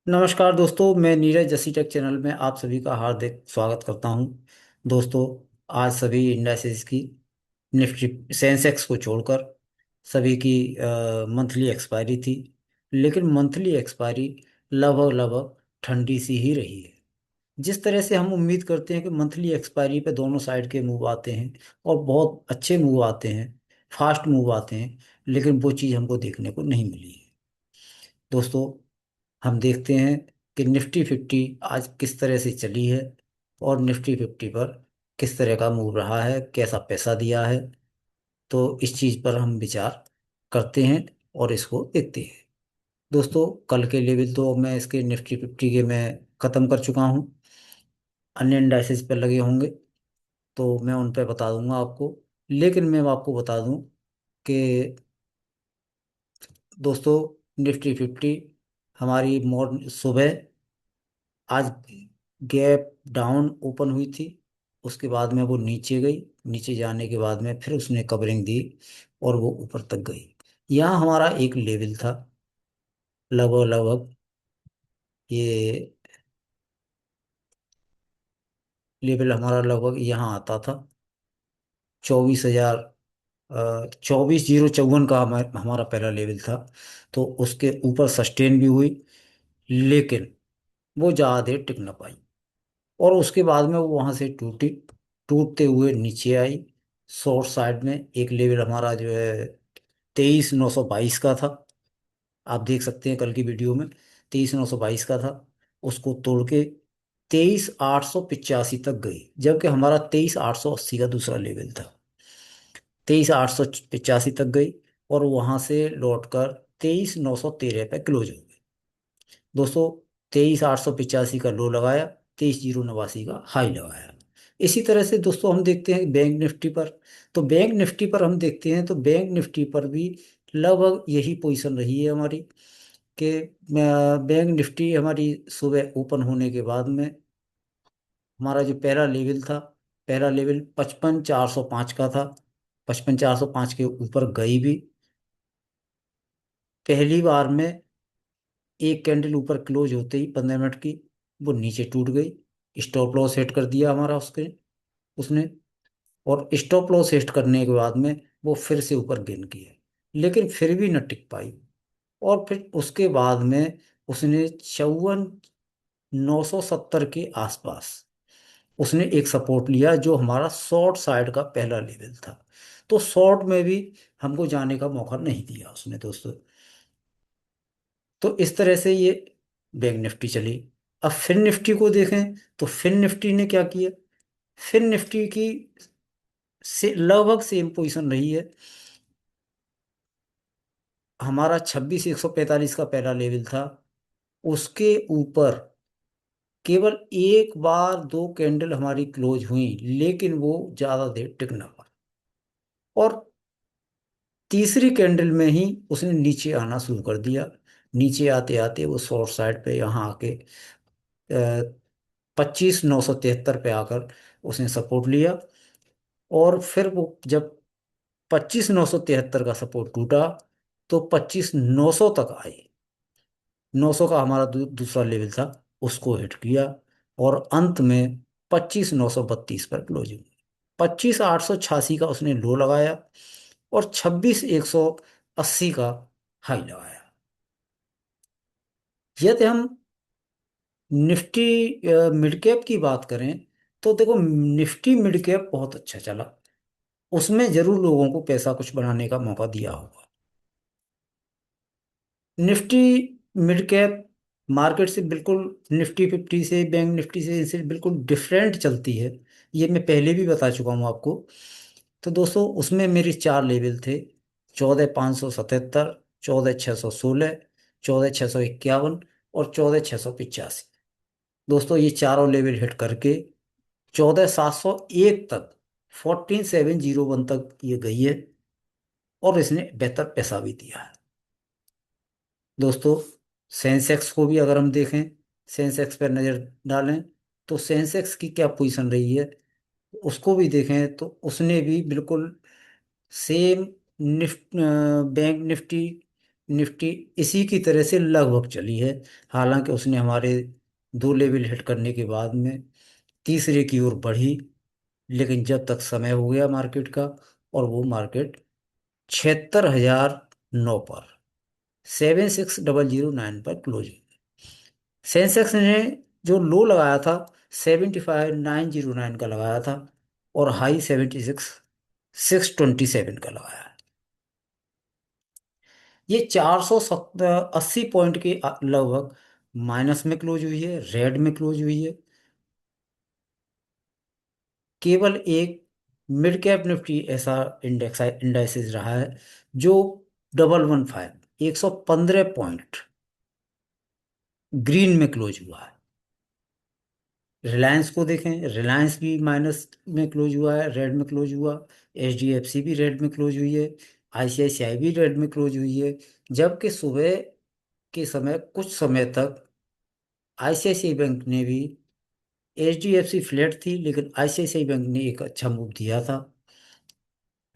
नमस्कार दोस्तों, मैं नीरज जसी टेक चैनल में आप सभी का हार्दिक स्वागत करता हूं। दोस्तों, आज सभी इंडाइसेस की निफ्टी सेंसेक्स को छोड़कर सभी की मंथली एक्सपायरी थी। लेकिन मंथली एक्सपायरी लगभग लगभग ठंडी सी ही रही है। जिस तरह से हम उम्मीद करते हैं कि मंथली एक्सपायरी पे दोनों साइड के मूव आते हैं और बहुत अच्छे मूव आते हैं, फास्ट मूव आते हैं, लेकिन वो चीज़ हमको देखने को नहीं मिली है। दोस्तों, हम देखते हैं कि निफ्टी 50 आज किस तरह से चली है और निफ्टी 50 पर किस तरह का मूव रहा है, कैसा पैसा दिया है। तो इस चीज़ पर हम विचार करते हैं और इसको देखते हैं। दोस्तों, कल के लेवल तो मैं इसके निफ्टी 50 के मैं ख़त्म कर चुका हूँ। अन्य इंडाइसेस पर लगे होंगे तो मैं उन पर बता दूंगा आपको। लेकिन मैं आपको बता दूं कि दोस्तों, निफ्टी 50 हमारी मॉर्निंग सुबह आज गैप डाउन ओपन हुई थी। उसके बाद में वो नीचे गई। नीचे जाने के बाद में फिर उसने कवरिंग दी और वो ऊपर तक गई। यहाँ हमारा एक लेवल था, लगभग लगभग ये लेवल हमारा लगभग यहाँ आता था 24,000, 24,054 का हमारा पहला लेवल था। तो उसके ऊपर सस्टेन भी हुई, लेकिन वो ज़्यादा देर टिक ना पाई और उसके बाद में वो वहां से टूटी। टूटते हुए नीचे आई। शॉर्ट साइड में एक लेवल हमारा जो है 23,922 का था। आप देख सकते हैं कल की वीडियो में 23,922 का था। उसको तोड़ के 23,885 तक गई, जबकि हमारा 23,880 का दूसरा लेवल था। 23,885 तक गई और वहां से लौटकर 23,913 पे क्लोज हो गई। दोस्तों, 23,885 का लो लगाया, 23,089 का हाई लगाया। इसी तरह से दोस्तों हम देखते हैं बैंक निफ्टी पर। तो बैंक निफ्टी पर हम देखते हैं तो बैंक निफ्टी पर भी लगभग यही पोजीशन रही है हमारी कि बैंक निफ्टी हमारी सुबह ओपन होने के बाद में हमारा जो पहला लेवल था, पहला लेवल 55,405 का था। 55,405 के ऊपर गई भी। पहली बार में एक कैंडल ऊपर क्लोज होते ही 15 मिनट की वो नीचे टूट गई। स्टॉप लॉस सेट कर दिया हमारा उसने। और स्टॉप लॉस सेट करने के बाद में वो फिर से ऊपर गेन किया, लेकिन फिर भी न टिक पाई। और फिर उसके बाद में उसने 54,970 के आसपास उसने एक सपोर्ट लिया, जो हमारा शॉर्ट साइड का पहला लेवल था। तो शॉर्ट में भी हमको जाने का मौका नहीं दिया उसने दोस्तों। तो इस तरह से ये बैंक निफ्टी चली। अब फिन निफ्टी को देखें तो फिन निफ्टी ने क्या किया। फिन निफ्टी की से लगभग सेम पोजीशन रही है। हमारा 26,145 का पहला लेवल था। उसके ऊपर केवल एक बार दो कैंडल हमारी क्लोज हुई, लेकिन वो ज्यादा देर टिक ना पाई। और तीसरी कैंडल में ही उसने नीचे आना शुरू कर दिया। नीचे आते आते वो शॉर्ट साइड पे यहाँ आके 25,973 पे आकर उसने सपोर्ट लिया। और फिर वो जब 25,973 का सपोर्ट टूटा तो 25,900 तक आई। 900 का हमारा दूसरा लेवल था, उसको हिट किया और अंत में 25,932 पर क्लोज हुई। 25,886 का उसने लो लगाया और 26,180 का हाई लगाया। यदि हम निफ्टी मिड कैप की बात करें तो देखो, निफ्टी मिड कैप बहुत अच्छा चला। उसमें जरूर लोगों को पैसा कुछ बनाने का मौका दिया होगा। निफ्टी मिड कैप मार्केट से बिल्कुल, निफ्टी 50 से, बैंक निफ्टी से, इनसे बिल्कुल डिफरेंट चलती है। ये मैं पहले भी बता चुका हूँ आपको। तो दोस्तों, उसमें मेरे चार लेवल थे: 14,577, 14,616, 14,651 और 14,685। दोस्तों, ये चारों लेवल हिट करके 14,701 तक, 14,701 तक ये गई है और इसने बेहतर पैसा भी दिया है। दोस्तों, सेंसेक्स को भी अगर हम देखें, सेंसेक्स पर नज़र डालें तो सेंसेक्स की क्या पोजीशन रही है उसको भी देखें तो उसने भी बिल्कुल सेम बैंक निफ्टी निफ्टी इसी की तरह से लगभग चली है। हालांकि उसने हमारे दो लेवल हिट करने के बाद में तीसरे की ओर बढ़ी, लेकिन जब तक समय हो गया मार्केट का, और वो मार्केट 76,009 पर, 76,009 पर क्लोज हुई। सेंसेक्स ने जो लो लगाया था 75,909 का लगाया था, और हाई 76,627 का लगाया है। ये 480 पॉइंट के लगभग माइनस में क्लोज हुई है, रेड में क्लोज हुई है। केवल एक मिड कैप निफ्टी ऐसा इंडेक्स रहा है जो 115, 115 पॉइंट ग्रीन में क्लोज हुआ है। रिलायंस को देखें, रिलायंस भी माइनस में क्लोज हुआ है, रेड में क्लोज हुआ। HDFC भी रेड में क्लोज हुई है। ICICI भी रेड में क्लोज हुई है। जबकि सुबह के समय कुछ समय तक ICICI बैंक ने भी, HDFC फ्लैट थी लेकिन ICICI बैंक ने एक अच्छा मूव दिया था।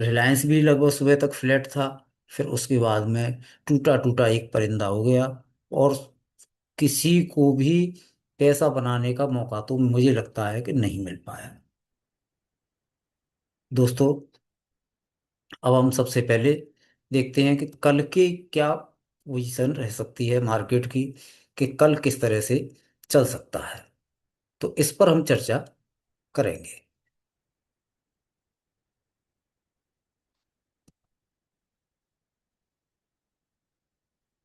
रिलायंस भी लगभग सुबह तक फ्लैट था। फिर उसके बाद में टूटा टूटा एक परिंदा हो गया, और किसी को भी पैसा बनाने का मौका तो मुझे लगता है कि नहीं मिल पाया। दोस्तों, अब हम सबसे पहले देखते हैं कि कल के क्या पोजीशन रह सकती है मार्केट की, कि कल किस तरह से चल सकता है। तो इस पर हम चर्चा करेंगे।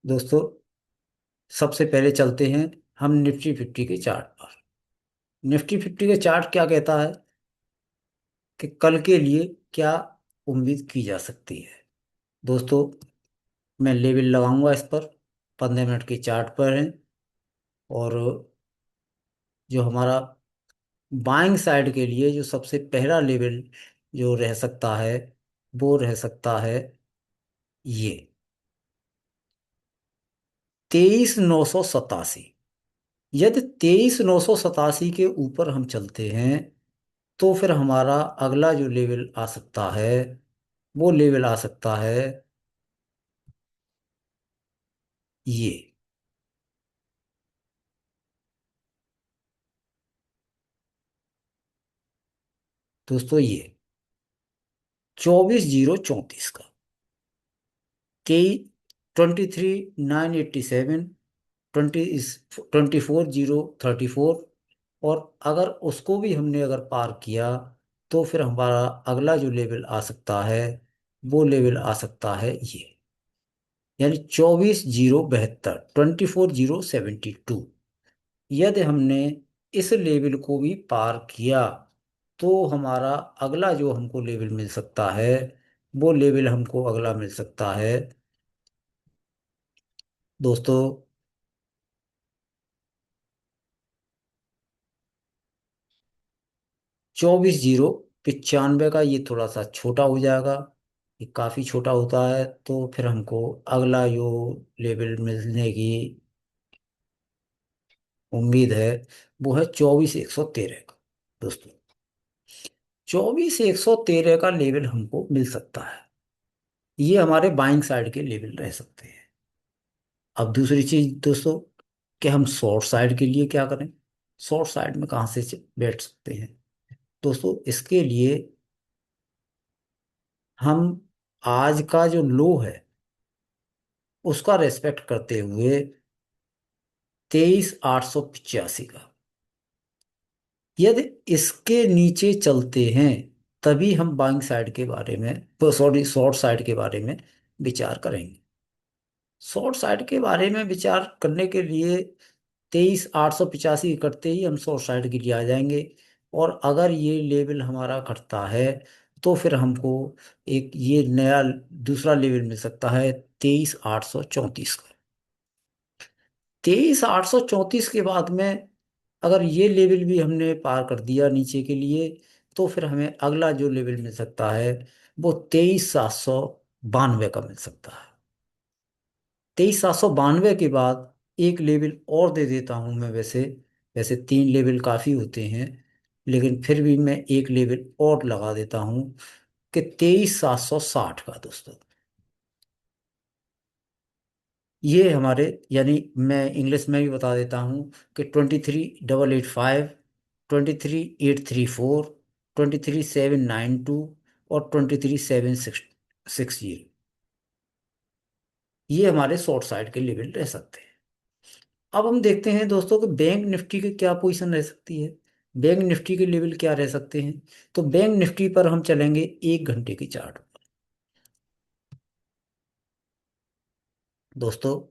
दोस्तों, सबसे पहले चलते हैं हम निफ्टी 50 के चार्ट पर। निफ्टी 50 के चार्ट क्या कहता है कि कल के लिए क्या उम्मीद की जा सकती है। दोस्तों, मैं लेवल लगाऊंगा इस पर, 15 मिनट के चार्ट पर है। और जो हमारा बाइंग साइड के लिए जो सबसे पहला लेवल जो रह सकता है, वो रह सकता है ये 23,987। यदि 23,987 के ऊपर हम चलते हैं, तो फिर हमारा अगला जो लेवल आ सकता है, वो लेवल आ सकता है ये। दोस्तों, ये 24,034 का, के 23,987, 24,034। और अगर उसको भी हमने अगर पार किया, तो फिर हमारा अगला जो लेवल आ सकता है, वो लेवल आ सकता है ये, यानी 24,072, 24,072। यदि हमने इस लेवल को भी पार किया, तो हमारा अगला जो हमको लेवल मिल सकता है, वो लेवल हमको अगला मिल सकता है दोस्तों, 24,095 का। ये थोड़ा सा छोटा हो जाएगा, ये काफ़ी छोटा होता है। तो फिर हमको अगला जो लेवल मिलने की उम्मीद है, वो है 24,113 का। दोस्तों, 24,113 का लेवल हमको मिल सकता है। ये हमारे बाइंग साइड के लेवल रह सकते हैं। अब दूसरी चीज दोस्तों, कि हम शॉर्ट साइड के लिए क्या करें। शॉर्ट साइड में कहाँ से बैठ सकते हैं। दोस्तों, इसके लिए हम आज का जो लो है उसका रेस्पेक्ट करते हुए 23,885 का, यदि इसके नीचे चलते हैं, तभी हम बाइंग साइड के बारे में, सॉरी, शॉर्ट साइड के बारे में विचार करेंगे। शॉर्ट साइड के बारे में विचार करने के लिए 23,885 करते ही हम शॉर्ट साइड के लिए आ जाएंगे। और अगर ये लेवल हमारा घटता है, तो फिर हमको एक ये नया दूसरा लेवल मिल सकता है 23,834 का। 23,834 के बाद में अगर ये लेवल भी हमने पार कर दिया नीचे के लिए, तो फिर हमें अगला जो लेवल मिल सकता है, वो 23,792 का मिल सकता है। 23,792 के बाद एक लेवल और दे देता हूं मैं। वैसे वैसे तीन लेवल काफ़ी होते हैं, लेकिन फिर भी मैं एक लेवल और लगा देता हूं, कि 23,760 का। दोस्तों, ये हमारे, यानी मैं इंग्लिश में भी बता देता हूँ कि 23,885, 23,834, 23,792 और 23,760, ये हमारे शॉर्ट साइड के लेवल रह सकते हैं। अब हम देखते हैं दोस्तों कि बैंक निफ्टी की क्या पोजीशन रह सकती है, बैंक निफ्टी के लेवल क्या रह सकते हैं। तो बैंक निफ्टी पर हम चलेंगे 1 घंटे की चार्ट। दोस्तों,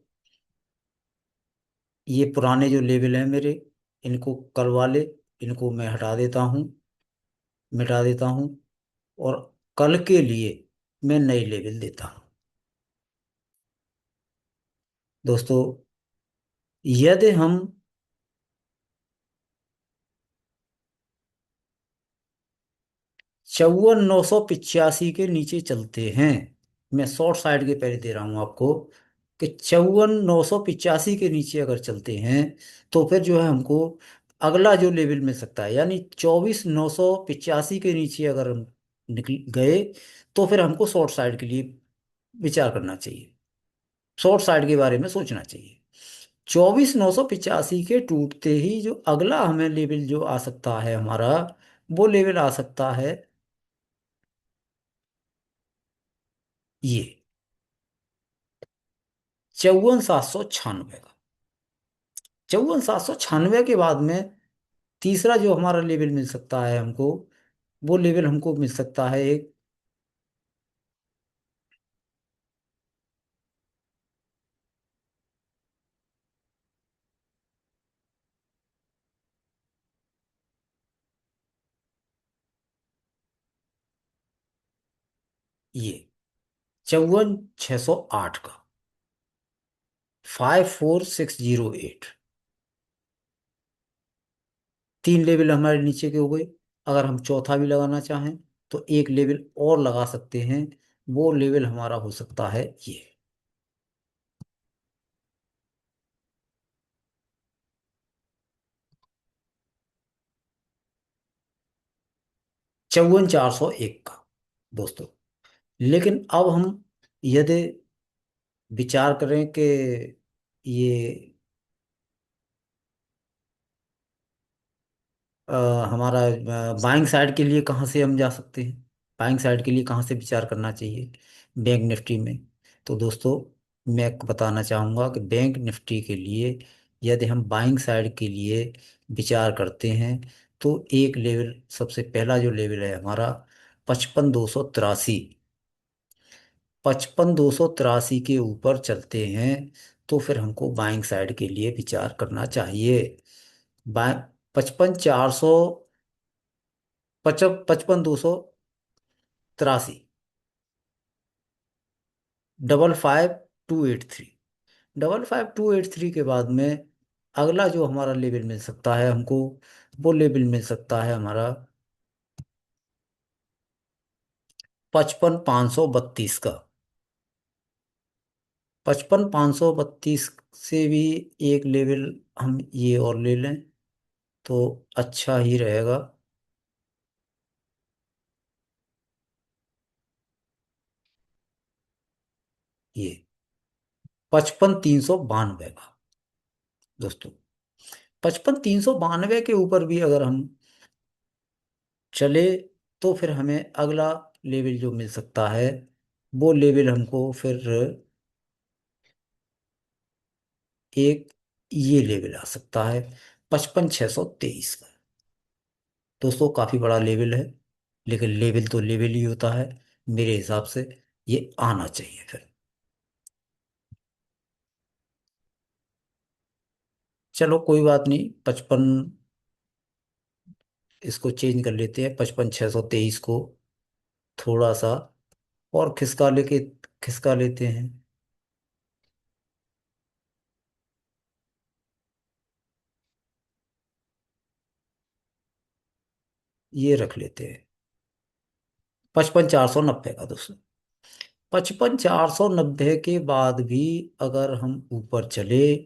ये पुराने जो लेवल हैं मेरे, इनको कल वाले, इनको मैं हटा देता हूँ, मिटा देता हूँ, और कल के लिए मैं नई लेवल देता हूँ। दोस्तों, यदि हम 54,985 के नीचे चलते हैं, मैं शॉर्ट साइड के पहले दे रहा हूं आपको, कि 54,985 के नीचे अगर चलते हैं, तो फिर जो है हमको अगला जो लेवल मिल सकता है, यानी 24,985 के नीचे अगर हम निकल गए, तो फिर हमको शॉर्ट साइड के लिए विचार करना चाहिए, शॉर्ट साइड के बारे में सोचना चाहिए। 24,985 के टूटते ही जो अगला हमें लेवल जो आ सकता है हमारा, वो लेवल आ सकता है ये 54,796 का। 54,796 के बाद में तीसरा जो हमारा लेवल मिल सकता है हमको, वो लेवल हमको मिल सकता है एक, ये 54,608 का, 54,608। तीन लेवल हमारे नीचे के हो गए। अगर हम चौथा भी लगाना चाहें तो एक लेवल और लगा सकते हैं, वो लेवल हमारा हो सकता है ये 54,401 का। दोस्तों, लेकिन अब हम यदि विचार करें कि ये अ, हमारा बाइंग साइड के लिए कहाँ से हम जा सकते हैं, बाइंग साइड के लिए कहाँ से विचार करना चाहिए बैंक निफ्टी में। तो दोस्तों, मैं बताना चाहूँगा कि बैंक निफ्टी के लिए यदि हम बाइंग साइड के लिए विचार करते हैं, तो एक लेवल, सबसे पहला जो लेवल है हमारा 55,283, 55,283 के ऊपर चलते हैं, तो फिर हमको बाइंग साइड के लिए विचार करना चाहिए। बाय 55,283, 55,283, 55,283 के बाद में अगला जो हमारा लेवल मिल सकता है हमको, वो लेवल मिल सकता है हमारा 55,532 का। 55,532 से भी एक लेवल हम ये और ले लें तो अच्छा ही रहेगा, ये 55,392 का। दोस्तों, 55,392 के ऊपर भी अगर हम चले, तो फिर हमें अगला लेवल जो मिल सकता है, वो लेवल हमको फिर एक ये लेवल आ सकता है 55,623 का। दोस्तों, काफ़ी बड़ा लेवल है, लेकिन लेवल तो लेवल ही होता है, मेरे हिसाब से ये आना चाहिए फिर। चलो कोई बात नहीं, 55, इसको चेंज कर लेते हैं, 55,623 को थोड़ा सा और खिसका लेते हैं, ये रख लेते हैं 55,490 का। दोस्तों, 55,490 के बाद भी अगर हम ऊपर चले,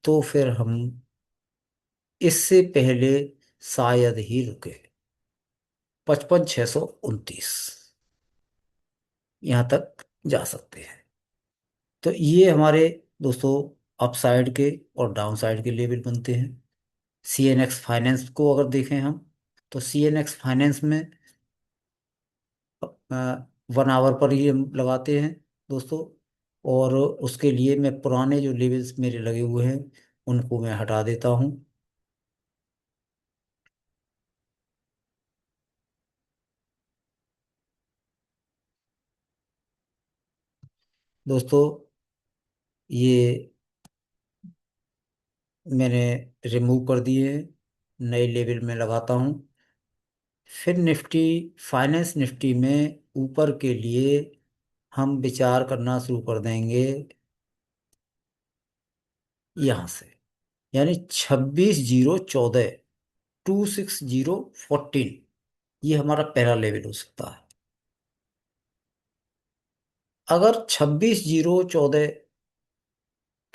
तो फिर हम इससे पहले शायद ही रुके 55,629, यहाँ तक जा सकते हैं। तो ये हमारे दोस्तों अपसाइड के और डाउन साइड के लेवल बनते हैं। CNX फाइनेंस को अगर देखें हम, तो CNX फाइनेंस में 1 आवर पर ही हम लगाते हैं दोस्तों। और उसके लिए मैं पुराने जो लेवल्स मेरे लगे हुए हैं उनको मैं हटा देता हूँ। दोस्तों ये मैंने रिमूव कर दिए हैं, नए लेवल में लगाता हूँ। फिर निफ्टी, फाइनेंस निफ्टी में ऊपर के लिए हम विचार करना शुरू कर देंगे यहाँ से, यानी 26/0/14, 26/0/14, ये हमारा पहला लेवल हो सकता है। अगर 26/0/14,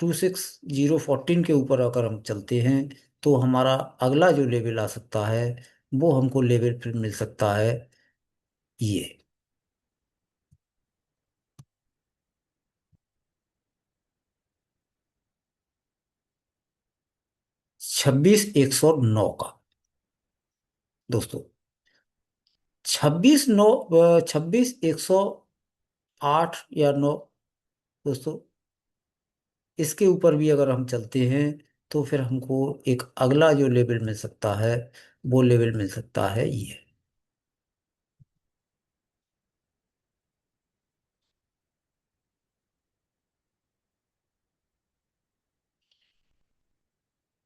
26/0/14 के ऊपर अगर हम चलते हैं तो हमारा अगला जो लेवल आ सकता है वो हमको लेवल फिर मिल सकता है ये 26/109 का दोस्तों। 26/108 या 9 दोस्तों, इसके ऊपर भी अगर हम चलते हैं तो फिर हमको एक अगला जो लेवल मिल सकता है वो लेवल मिल सकता है ये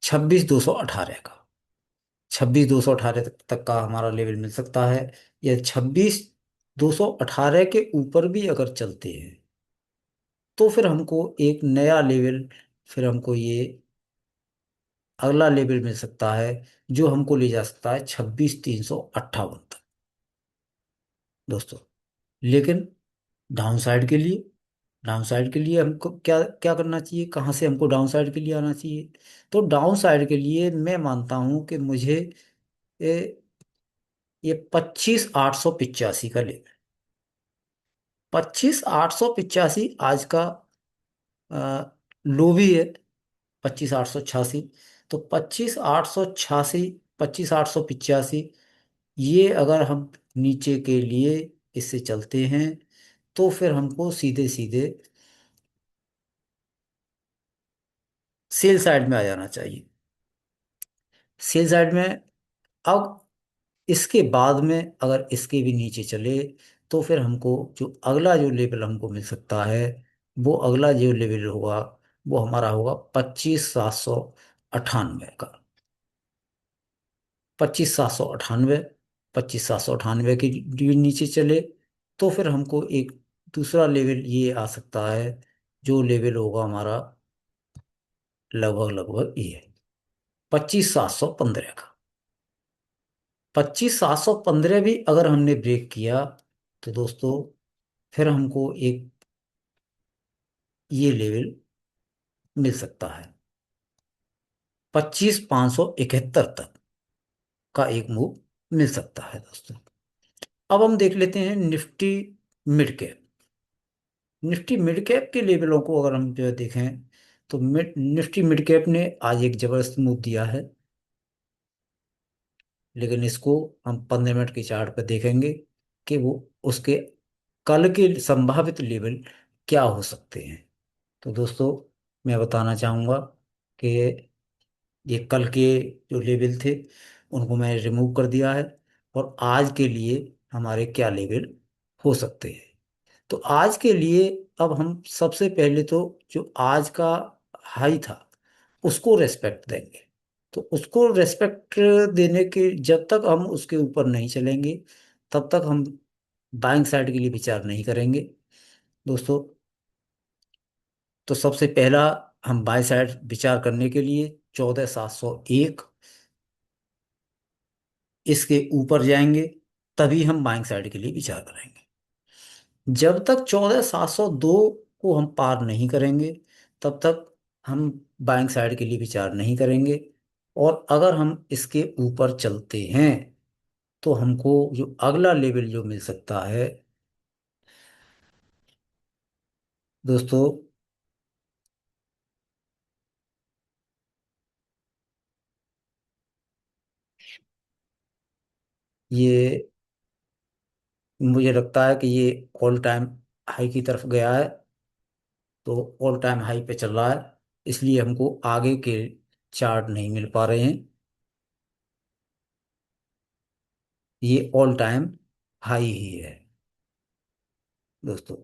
26/218 का। 26/218 तक का हमारा लेवल मिल सकता है। या 26/218 के ऊपर भी अगर चलते हैं तो फिर हमको एक नया लेवल, फिर हमको ये अगला लेवल मिल सकता है जो हमको ले जा सकता है 26/358 तक दोस्तों। लेकिन डाउन साइड के लिए, डाउन साइड के लिए हमको क्या क्या करना चाहिए, कहाँ से हमको डाउन साइड के लिए आना चाहिए? तो डाउन साइड के लिए मैं मानता हूँ कि मुझे ये 25/885 का लेवल, 25/885 आज का लो भी है, 25/886। तो 25/886, 25/885, ये अगर हम नीचे के लिए इससे चलते हैं तो फिर हमको सीधे सीधे सेल साइड में आ जाना चाहिए। सेल साइड में अब इसके बाद में अगर इसके भी नीचे चले तो फिर हमको जो अगला जो लेवल हमको मिल सकता है वो अगला जो लेवल होगा वो हमारा होगा 25/798 का। 25/798, 25/798 के भी नीचे चले तो फिर हमको एक दूसरा लेवल ये आ सकता है जो लेवल होगा हमारा लगभग लगभग ये 25/715 का। 25/715 भी अगर हमने ब्रेक किया तो दोस्तों फिर हमको एक ये लेवल मिल सकता है 25/571 तक का एक मूव मिल सकता है दोस्तों। अब हम देख लेते हैं Nifty mid cap. Nifty mid cap के लेवलों को अगर हम जो है देखें तो निफ्टी मिड कैप ने आज एक जबरदस्त मूव दिया है। लेकिन इसको हम 15 मिनट के चार्ट पर देखेंगे कि वो उसके कल के संभावित लेवल क्या हो सकते हैं। तो दोस्तों मैं बताना चाहूँगा कि ये कल के जो लेवल थे उनको मैंने रिमूव कर दिया है और आज के लिए हमारे क्या लेवल हो सकते हैं। तो आज के लिए अब हम सबसे पहले तो जो आज का हाई था उसको रेस्पेक्ट देंगे। तो उसको रेस्पेक्ट देने के जब तक हम उसके ऊपर नहीं चलेंगे तब तक हम बाइंग साइड के लिए विचार नहीं करेंगे दोस्तों। तो सबसे पहला हम बाय साइड विचार करने के लिए 14,701, इसके ऊपर जाएंगे तभी हम बाइंग साइड के लिए विचार करेंगे। जब तक 14,702 को हम पार नहीं करेंगे तब तक हम बाइंग साइड के लिए विचार नहीं करेंगे। और अगर हम इसके ऊपर चलते हैं तो हमको जो अगला लेवल जो मिल सकता है दोस्तों ये मुझे लगता है कि ये ऑल टाइम हाई की तरफ गया है, तो ऑल टाइम हाई पे चल रहा है, इसलिए हमको आगे के चार्ट नहीं मिल पा रहे हैं। ये ऑल टाइम हाई ही है दोस्तों।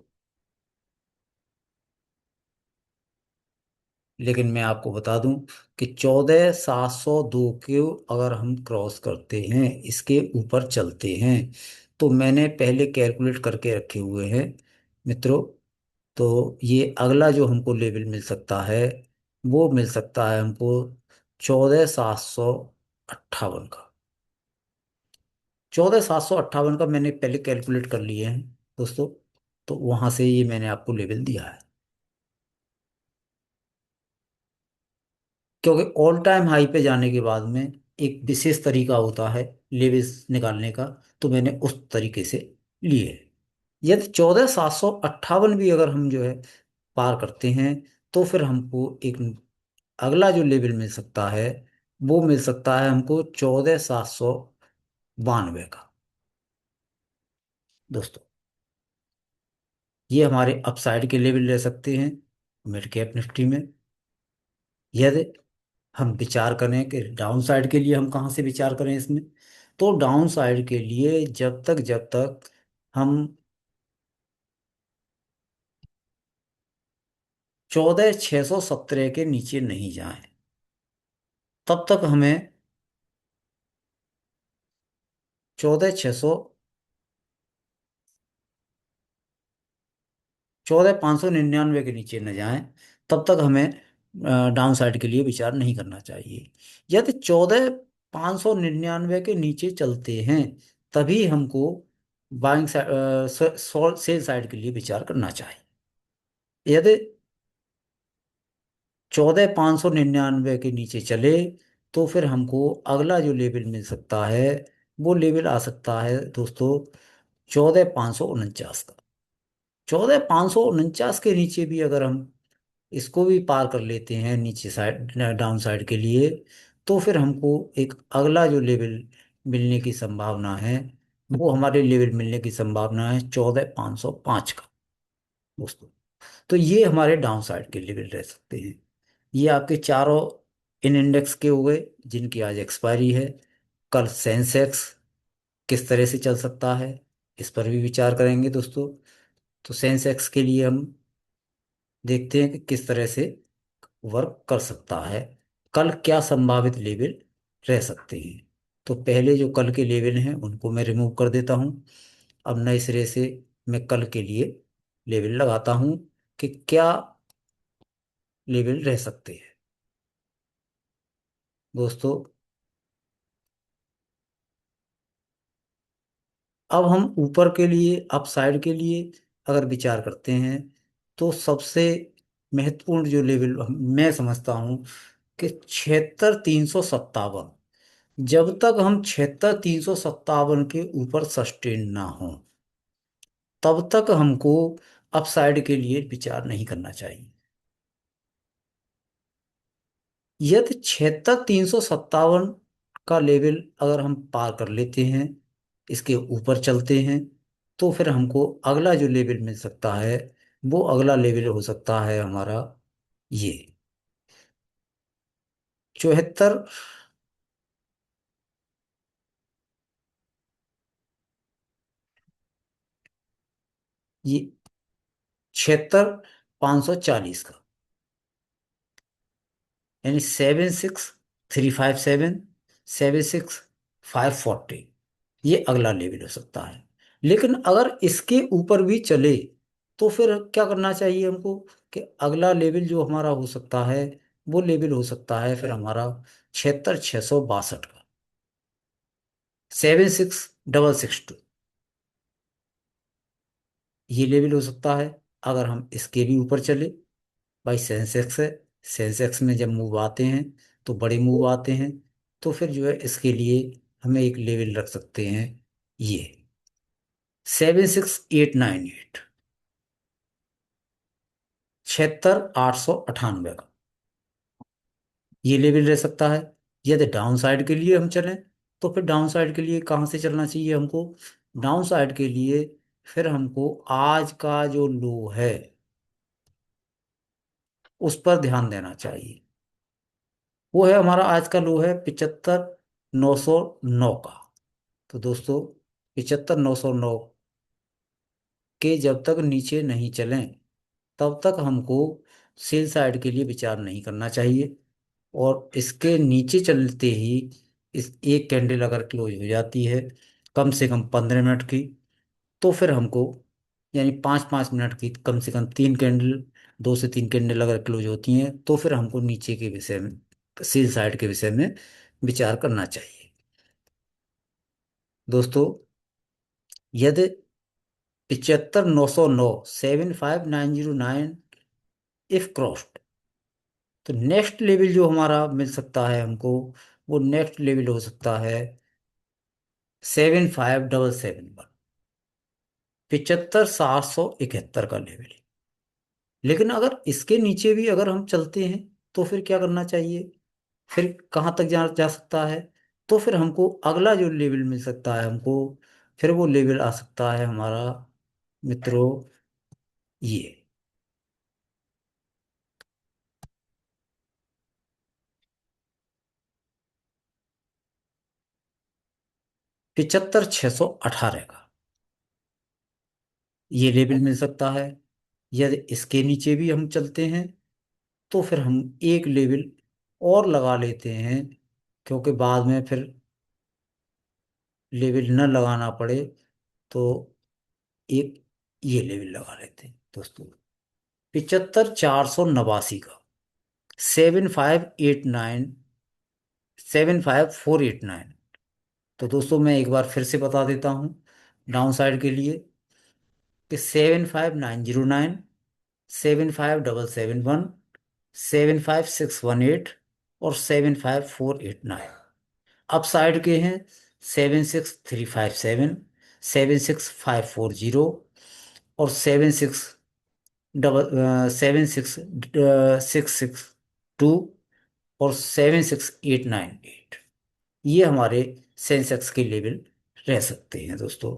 लेकिन मैं आपको बता दूं कि 14,702 को अगर हम क्रॉस करते हैं, इसके ऊपर चलते हैं, तो मैंने पहले कैलकुलेट करके रखे हुए हैं मित्रों। तो ये अगला जो हमको लेवल मिल सकता है, वो मिल सकता है हमको 14,758 का। 14,758 का मैंने पहले कैलकुलेट कर लिए हैं दोस्तों। तो वहां से ये मैंने आपको लेवल दिया है, क्योंकि ऑल टाइम हाई पे जाने के बाद में एक विशेष तरीका होता है लेवल्स निकालने का, तो मैंने उस तरीके से लिए। यदि 14,758 भी अगर हम जो है पार करते हैं, तो फिर हमको एक अगला जो लेवल मिल सकता है, वो मिल सकता है हमको 14,792 का दोस्तों। ये हमारे अपसाइड के लेवल ले सकते हैं मिड कैप निफ्टी में। यदि हम विचार करें कि डाउन साइड के लिए हम कहाँ से विचार करें इसमें, तो डाउन साइड के लिए जब तक हम 14,617 के नीचे नहीं जाएं, तब तक हमें 14,599 के नीचे न जाएं, तब तक हमें डाउन साइड के लिए विचार नहीं करना चाहिए। यदि 14,599 के नीचे चलते हैं, तभी हमको बाइंग सेल साइड के लिए विचार करना चाहिए। यदि 14,599 के नीचे चले, तो फिर हमको अगला जो लेवल मिल सकता है, वो लेवल आ सकता है दोस्तों 14,549 का। 14,549 के नीचे भी अगर हम इसको भी पार कर लेते हैं नीचे साइड डाउन साइड के लिए, तो फिर हमको एक अगला जो लेवल मिलने की संभावना है, वो हमारे लेवल मिलने की संभावना है 14,505 का दोस्तों। तो ये हमारे डाउन साइड के लेवल रह सकते हैं। ये आपके चारों इन इंडेक्स के हो गए जिनकी आज एक्सपायरी है। कल सेंसेक्स किस तरह से चल सकता है, इस पर भी विचार करेंगे दोस्तों। तो सेंसेक्स के लिए हम देखते हैं कि किस तरह से वर्क कर सकता है, कल क्या संभावित लेवल रह सकते हैं। तो पहले जो कल के लेवल हैं उनको मैं रिमूव कर देता हूं। अब नए सिरे से मैं कल के लिए लेवल लगाता हूं कि क्या लेवल रह सकते हैं दोस्तों। अब हम ऊपर के लिए अप साइड के लिए अगर विचार करते हैं, तो सबसे महत्वपूर्ण जो लेवल मैं समझता हूं कि 76,357। जब तक हम 76,357 के ऊपर सस्टेन ना हो, तब तक हमको अपसाइड के लिए विचार नहीं करना चाहिए। यदि 76,357 का लेवल अगर हम पार कर लेते हैं, इसके ऊपर चलते हैं, तो फिर हमको अगला जो लेवल मिल सकता है, वो अगला लेवल हो सकता है हमारा ये 74, ये 76,540 का, यानी 76,357, 76,540, ये अगला लेवल हो सकता है। लेकिन अगर इसके ऊपर भी चले, तो फिर क्या करना चाहिए हमको कि अगला लेवल जो हमारा हो सकता है, वो लेवल हो सकता है फिर हमारा 76,662 का, 76,662, ये लेवल हो सकता है। अगर हम इसके भी ऊपर चले, भाई सेंसेक्स है, सेंसेक्स में जब मूव आते हैं तो बड़े मूव आते हैं, तो फिर जो है इसके लिए हमें एक लेवल रख सकते हैं, ये 76,898, 76,898 का ये लेवल रह सकता है। यदि डाउन साइड के लिए हम चलें, तो फिर डाउन साइड के लिए कहाँ से चलना चाहिए हमको? डाउन साइड के लिए फिर हमको आज का जो लो है उस पर ध्यान देना चाहिए। वो है हमारा आज का लो है 75,909 का। तो दोस्तों 75,909 के जब तक नीचे नहीं चलें तब तक हमको सेल साइड के लिए विचार नहीं करना चाहिए। और इसके नीचे चलते ही इस एक कैंडल अगर क्लोज हो जाती है कम से कम 15 मिनट की, तो फिर हमको, यानी 5-5 मिनट की कम से कम 3 कैंडल, 2 से 3 कैंडल अगर क्लोज होती हैं तो फिर हमको नीचे के विषय में, सेल साइड के विषय में विचार करना चाहिए। दोस्तों यदि 75,909 75,909 इफ क्रॉस्ड, तो नेक्स्ट लेवल जो हमारा मिल सकता है हमको, वो नेक्स्ट लेवल हो सकता है 75,771, 75,771 का लेवल। लेकिन अगर इसके नीचे भी अगर हम चलते हैं तो फिर क्या करना चाहिए? फिर कहाँ तक जा जा सकता है? तो फिर हमको अगला जो लेवल मिल सकता है हमको, फिर वो लेवल आ सकता है हमारा मित्रों ये 75,618 का ये लेवल मिल सकता है। यदि इसके नीचे भी हम चलते हैं तो फिर हम एक लेवल और लगा लेते हैं, क्योंकि बाद में फिर लेवल न लगाना पड़े, तो एक ये लेवल लगा लेते हैं दोस्तों 75,489 का, 75,897, 75,489। तो दोस्तों मैं एक बार फिर से बता देता हूँ डाउन साइड के लिए कि 75,909, 75,771, 75,618 और 75,489। अप साइड के हैं 76,357, 76,540 और 76,662 और 76,898। ये हमारे सेंसेक्स के लेवल रह सकते हैं दोस्तों।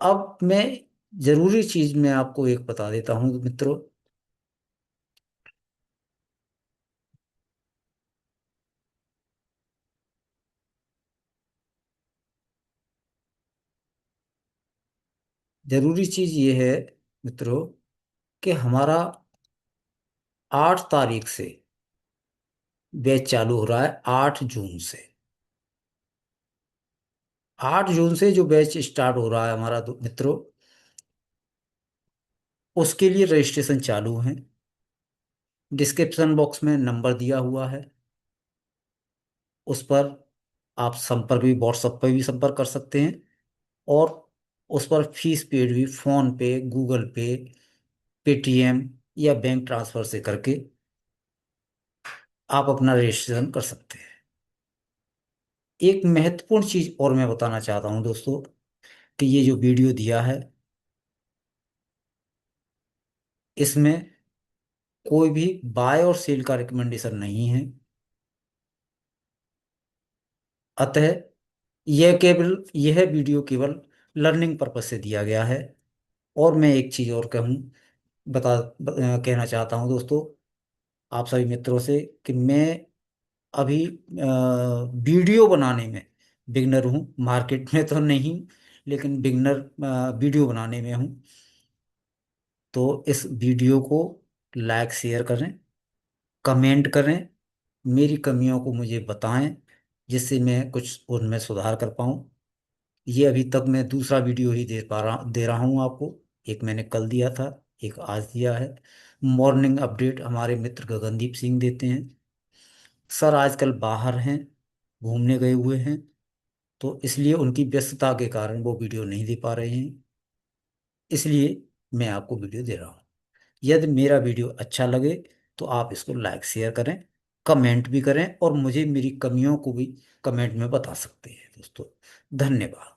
अब मैं जरूरी चीज मैं आपको एक बता देता हूं मित्रों। जरूरी चीज ये है मित्रों कि हमारा 8 तारीख से बैच चालू हो रहा है, 8 जून से। 8 जून से जो बैच स्टार्ट हो रहा है हमारा मित्रों, उसके लिए रजिस्ट्रेशन चालू है। डिस्क्रिप्शन बॉक्स में नंबर दिया हुआ है, उस पर आप संपर्क भी, व्हाट्सएप पर भी संपर्क कर सकते हैं। और उस पर फीस पेड भी फोन पे, गूगल पे, पेटीएम या बैंक ट्रांसफर से करके आप अपना रजिस्ट्रेशन कर सकते हैं। एक महत्वपूर्ण चीज और मैं बताना चाहता हूं दोस्तों कि ये जो वीडियो दिया है इसमें कोई भी बाय और सेल का रिकमेंडेशन नहीं है। अतः यह वीडियो केवल लर्निंग पर्पज से दिया गया है। और मैं एक चीज और कहना चाहता हूं दोस्तों आप सभी मित्रों से कि मैं अभी वीडियो बनाने में बिगनर हूँ, मार्केट में तो नहीं, लेकिन बिगनर वीडियो बनाने में हूँ। तो इस वीडियो को लाइक शेयर करें, कमेंट करें, मेरी कमियों को मुझे बताएं जिससे मैं कुछ उनमें सुधार कर पाऊँ। ये अभी तक मैं दूसरा वीडियो ही दे रहा हूँ आपको। एक मैंने कल दिया था, एक आज दिया है। मॉर्निंग अपडेट हमारे मित्र गगनदीप सिंह देते हैं। सर आजकल बाहर हैं, घूमने गए हुए हैं, तो इसलिए उनकी व्यस्तता के कारण वो वीडियो नहीं दे पा रहे हैं। इसलिए मैं आपको वीडियो दे रहा हूँ। यदि मेरा वीडियो अच्छा लगे तो आप इसको लाइक शेयर करें, कमेंट भी करें और मुझे मेरी कमियों को भी कमेंट में बता सकते हैं दोस्तों। धन्यवाद।